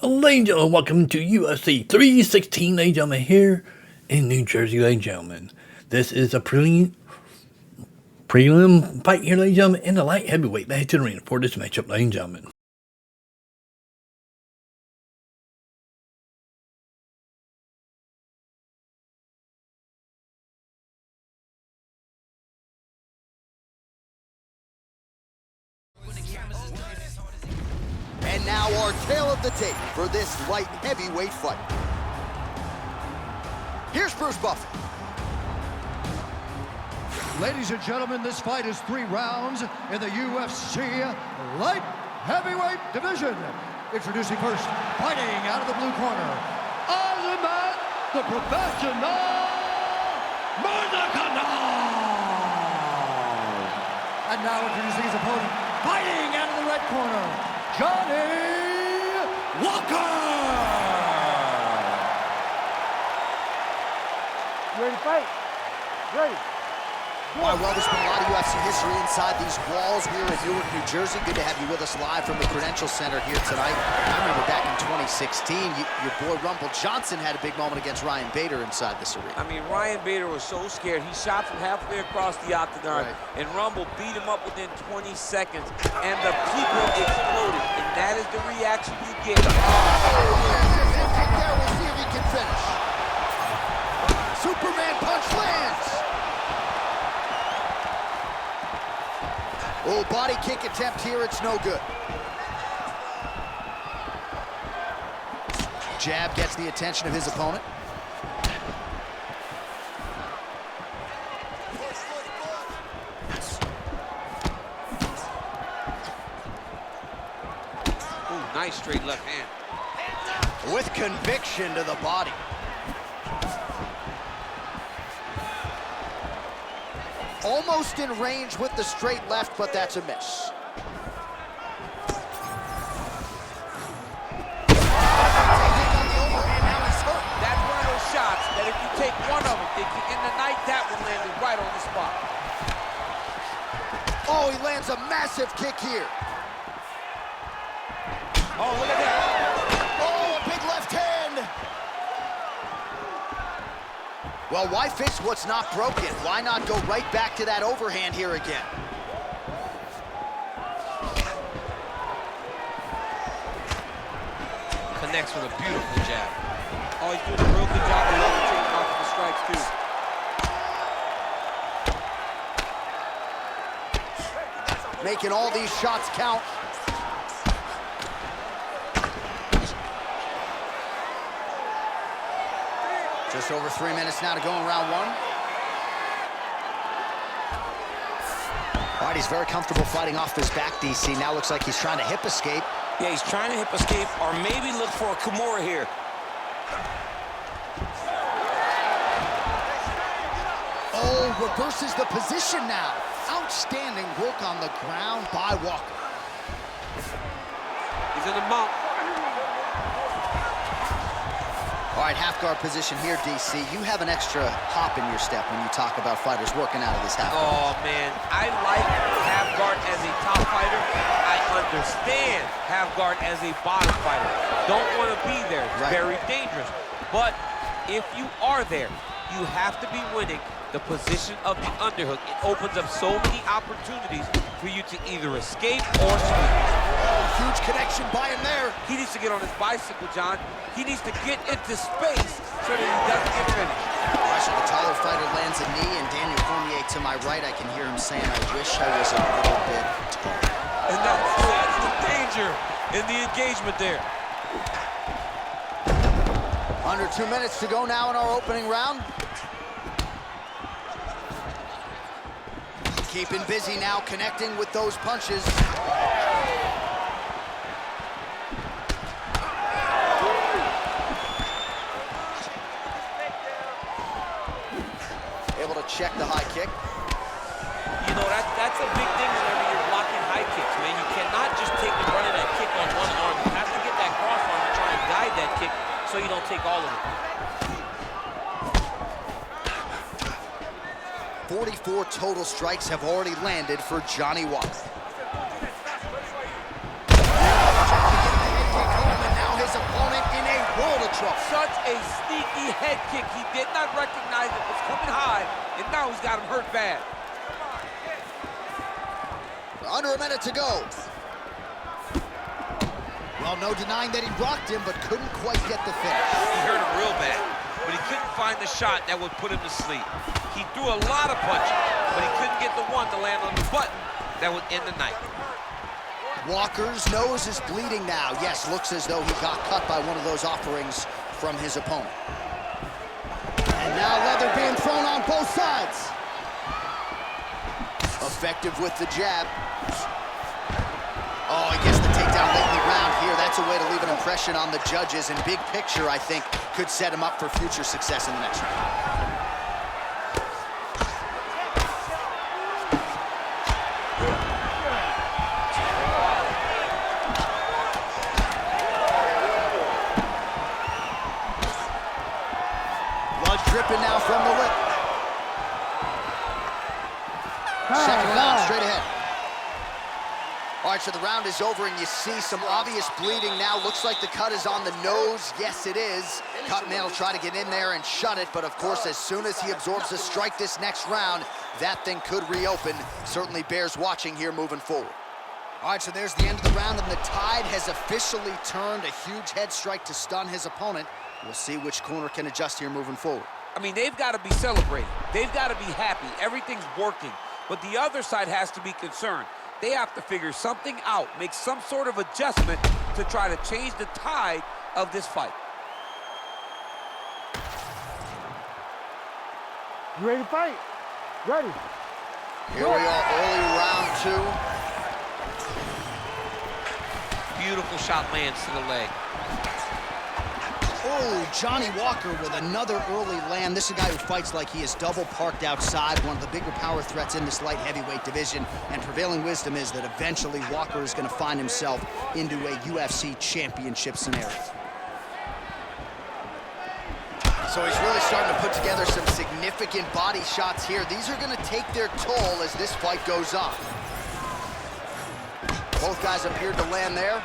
Ladies and gentlemen, welcome to UFC 316, ladies and gentlemen, here in New Jersey, ladies and gentlemen. This is a prelim fight here, ladies and gentlemen, in the light heavyweight match to the arena for this matchup, ladies and gentlemen. And now our tale of the tape for this light heavyweight fight. Here's Bruce Buffett. Ladies and gentlemen, this fight is 3 rounds in the UFC light heavyweight division. Introducing first, fighting out of the blue corner, Azamat the Professional Murzakanov. And now introducing his opponent, fighting out of the red corner, Johhny Walker. You ready to fight? Ready. All right, well, there's been a lot of UFC history inside these walls here in Newark, New Jersey. Good to have you with us live from the Prudential Center here tonight. I remember back in 2016, your boy Rumble Johnson had a big moment against Ryan Bader inside this arena. I mean, Ryan Bader was so scared. He shot from halfway across the octagon, and Rumble beat him up within 20 seconds, and the people exploded, and that is the reaction you get. There, we'll see if he can finish. Superman punch lands. Oh, body kick attempt here, it's no good. Jab gets the attention of his opponent. Ooh, nice straight left hand. With conviction to the body. Almost in range with the straight left, but that's a miss. That's one of those shots that if you take one of them, in the night, that one landed right on the spot. Oh, he lands a massive kick here. Oh, look at that. Oh, a big left hand. Well, why fix what's not broken? Why not go right back to that overhand here again? Connects with a beautiful jab. Oh, he's doing a real good job of leveraging off of the strikes, too. Making all these shots count. Just over 3 minutes now to go in round 1. All right, he's very comfortable fighting off his back, DC. Now looks like he's trying to hip escape. Yeah, he's trying to hip escape or maybe look for a Kimura here. Oh, reverses the position now. Outstanding work on the ground by Walker. He's in the mount. All right, half guard position here, DC. You have an extra hop in your step when you talk about fighters working out of this half guard. Oh, man. I like half guard as a top fighter. I understand half guard as a bottom fighter. Don't want to be there. It's very dangerous. But if you are there, you have to be winning the position of the underhook. It opens up so many opportunities for you to either escape or sweep. Oh, huge connection by him there. He needs to get on his bicycle, John. He needs to get into space so that he doesn't get finished. All right, so the taller fighter lands a knee, and Daniel Cormier to my right, I can hear him saying, I wish I was a little bit taller. And that's the danger in the engagement there. Under 2 minutes to go now in our opening round. Keeping busy now, connecting with those punches. Able to check the high kick. You know, that's a big thing whenever you're blocking high kicks, man. You cannot just take the run of that kick on one arm. You have to get that cross arm to try and guide that kick so you don't take all of it. 44 total strikes have already landed for Johhny Walker. Now his opponent such a sneaky head kick. He did not recognize it was coming high, and now he's got him hurt bad. Under a minute to go. Well, no denying that he rocked him, but couldn't quite get the finish. He hurt him real bad, but he couldn't find the shot that would put him to sleep. He threw a lot of punches, but he couldn't get the one to land on the button that would end the night. Walker's nose is bleeding now. Yes, looks as though he got cut by one of those offerings from his opponent. And now leather being thrown on both sides. Effective with the jab. Oh, he gets the takedown late in the round here. That's a way to leave an impression on the judges, and big picture, I think, could set him up for future success in the next round. Blood dripping now from the lip. Second round, straight ahead. All right, so the round is over, and you see some obvious bleeding now. Looks like the cut is on the nose. Yes, it is. Cutman will try to get in there and shut it, but of course, as soon as he absorbs the strike this next round, that thing could reopen. Certainly bears watching here moving forward. All right, so there's the end of the round, and the tide has officially turned. A huge head strike to stun his opponent. We'll see which corner can adjust here moving forward. I mean, they've got to be celebrating. They've got to be happy. Everything's working. But the other side has to be concerned. They have to figure something out, make some sort of adjustment to try to change the tide of this fight. You ready to fight? Ready. Here we are, early round two. Beautiful shot lands to the leg. Oh, Johnny Walker with another early land. This is a guy who fights like he is double parked outside, one of the bigger power threats in this light heavyweight division, and prevailing wisdom is that eventually Walker is going to find himself into a UFC championship scenario. So he's really starting to put together some significant body shots here. These are going to take their toll as this fight goes on. Both guys appeared to land there.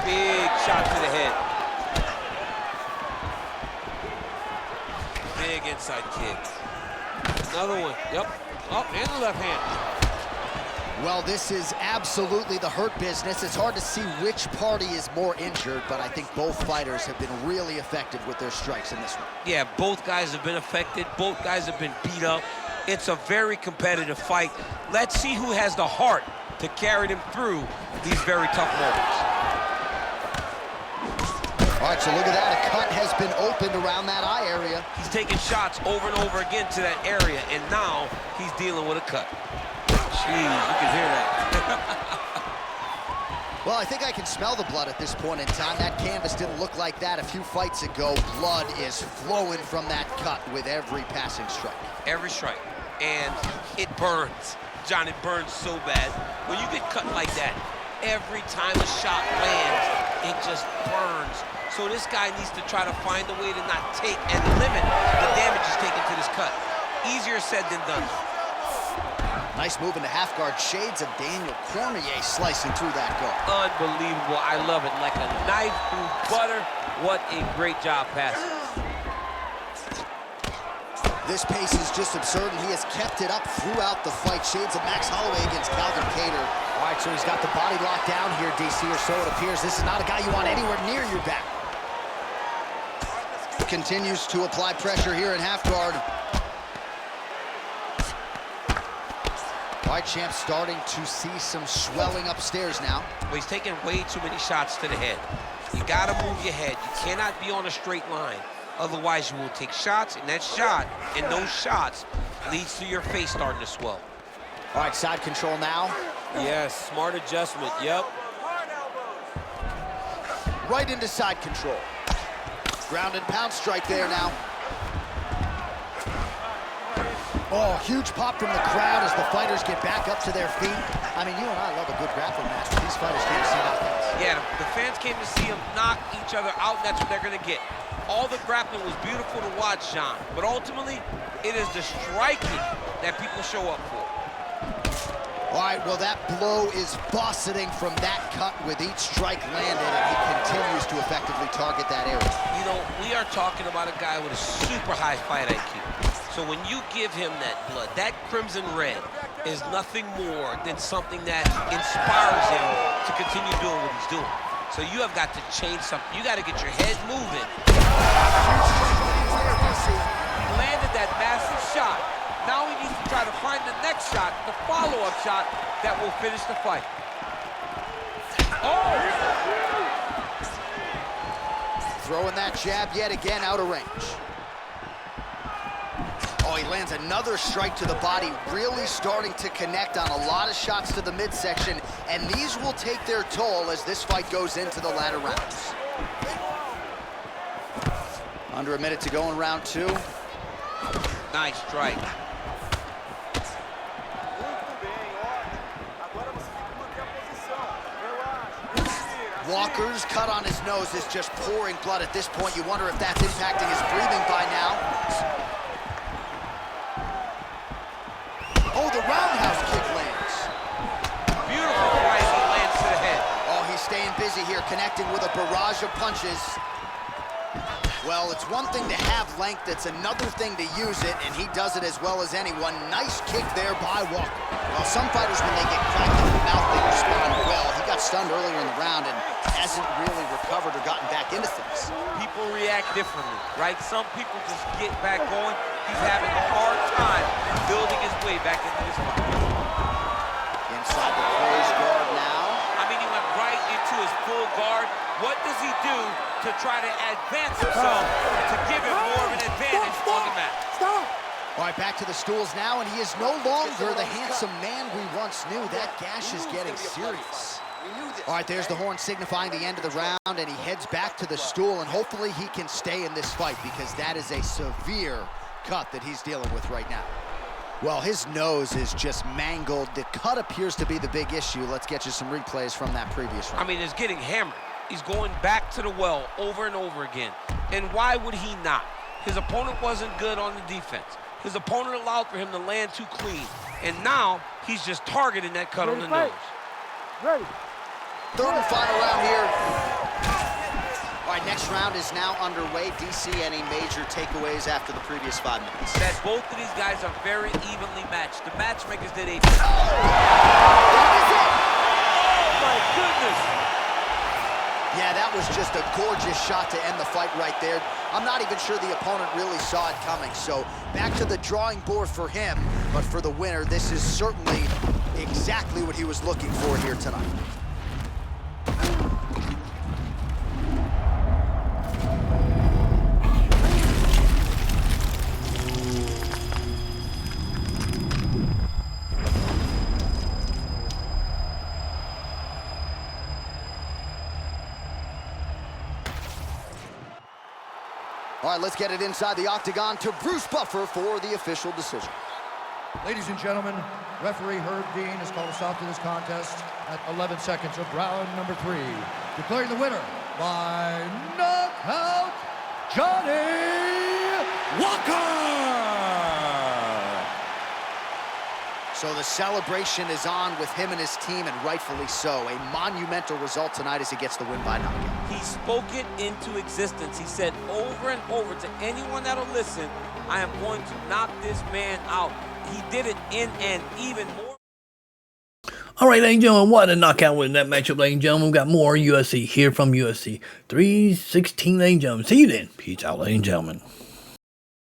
Big shot to the head. Big inside kick. Another one. Yep. Oh, and the left hand. Well, this is absolutely the hurt business. It's hard to see which party is more injured, but I think both fighters have been really effective with their strikes in this one. Yeah, both guys have been affected. Both guys have been beat up. It's a very competitive fight. Let's see who has the heart to carry them through these very tough moments. All right, so look at that. A cut has been opened around that eye area. He's taking shots over and over again to that area, and now he's dealing with a cut. Jeez, you can hear that. Well, I think I can smell the blood at this point in time. That canvas didn't look like that a few fights ago. Blood is flowing from that cut with every passing strike. Every strike, and it burns. John, it burns so bad. When you get cut like that, every time a shot lands, it just burns. So this guy needs to try to find a way to not take and limit the damage he's taken to this cut. Easier said than done. Nice move into half guard. Shades of Daniel Cormier slicing through that guard. Unbelievable. I love it. Like a knife through butter. What a great job passing. This pace is just absurd, and he has kept it up throughout the fight. Shades of Max Holloway against Calvin Kattar. All right, so he's got the body locked down here, DC, or so it appears. This is not a guy you want anywhere near your back. Continues to apply pressure here in half guard. All right, champ starting to see some swelling upstairs now. Well, he's taking way too many shots to the head. You gotta move your head. You cannot be on a straight line. Otherwise, you will take shots, and that shot and those shots leads to your face starting to swell. All right, side control now. Yes, smart adjustment, yep. Right into side control. Ground and pound strike there now. Oh, huge pop from the crowd as the fighters get back up to their feet. I mean, you and I love a good grappling match, but these fighters can't see knockouts. Yeah, the fans came to see them knock each other out, and that's what they're going to get. All the grappling was beautiful to watch, John, but ultimately, it is the striking that people show up for. All right, well, that blow is buffeting from that cut with each strike landed, and he continues to effectively target that area. You know, we are talking about a guy with a super high fight IQ. So when you give him that blood, that crimson red is nothing more than something that inspires him to continue doing what he's doing. So you have got to change something. You got to get your head moving. He landed that massive shot. Now he needs to try to find the next shot, the follow-up shot that will finish the fight. Oh! Throwing that jab yet again out of range. Oh, he lands another strike to the body, really starting to connect on a lot of shots to the midsection, and these will take their toll as this fight goes into the latter rounds. Under a minute to go in round 2. Nice strike. Walker's cut on his nose is just pouring blood at this point. You wonder if that's impacting his breathing by now. Oh, the roundhouse kick lands. Beautiful right he lands to the head. Oh, he's staying busy here, connecting with a barrage of punches. Well, it's one thing to have length, it's another thing to use it, and he does it as well as anyone. Nice kick there by Walker. Well, some fighters, when they get cracked in the mouth, they respond well. He got stunned earlier in the round and hasn't really recovered or gotten back into things. People react differently, right? Some people just get back going. He's having a hard time building his way back into this fight. Inside the closed guard now. I mean, he went right into his full guard. What does he do to try to advance himself to give him more of an advantage on the mat? Stop! All right, back to the stools now, and he is no longer the handsome man we once knew. That gash is getting serious. All right, there's the horn signifying the end of the round, and he heads back to the stool, and hopefully he can stay in this fight because that is a severe cut that he's dealing with right now. Well, his nose is just mangled. The cut appears to be the big issue. Let's get you some replays from that previous round. I mean, it's getting hammered. He's going back to the well over and over again. And why would he not? His opponent wasn't good on the defense. His opponent allowed for him to land too clean. And now he's just targeting that cut on the nose. Ready. Third and final round here. All right, next round is now underway. DC, any major takeaways after the previous 5 minutes? That both of these guys are very evenly matched. The matchmakers did a... That is it! Oh, my goodness! Yeah, that was just a gorgeous shot to end the fight right there. I'm not even sure the opponent really saw it coming. So back to the drawing board for him. But for the winner, this is certainly exactly what he was looking for here tonight. All right, let's get it inside the octagon to Bruce Buffer for the official decision. Ladies and gentlemen, referee Herb Dean has called a stop to this contest at 11 seconds of round number 3. Declaring the winner by knockout, Johhny Walker! So the celebration is on with him and his team, and rightfully so. A monumental result tonight as he gets the win by knockout. He spoke it into existence. He said over and over to anyone that'll listen, I am going to knock this man out. He did it in an even more. All right, ladies and gentlemen, what a knockout win that matchup, ladies and gentlemen. We've got more UFC here from UFC 316, ladies and gentlemen. See you then. Peace out, ladies and gentlemen.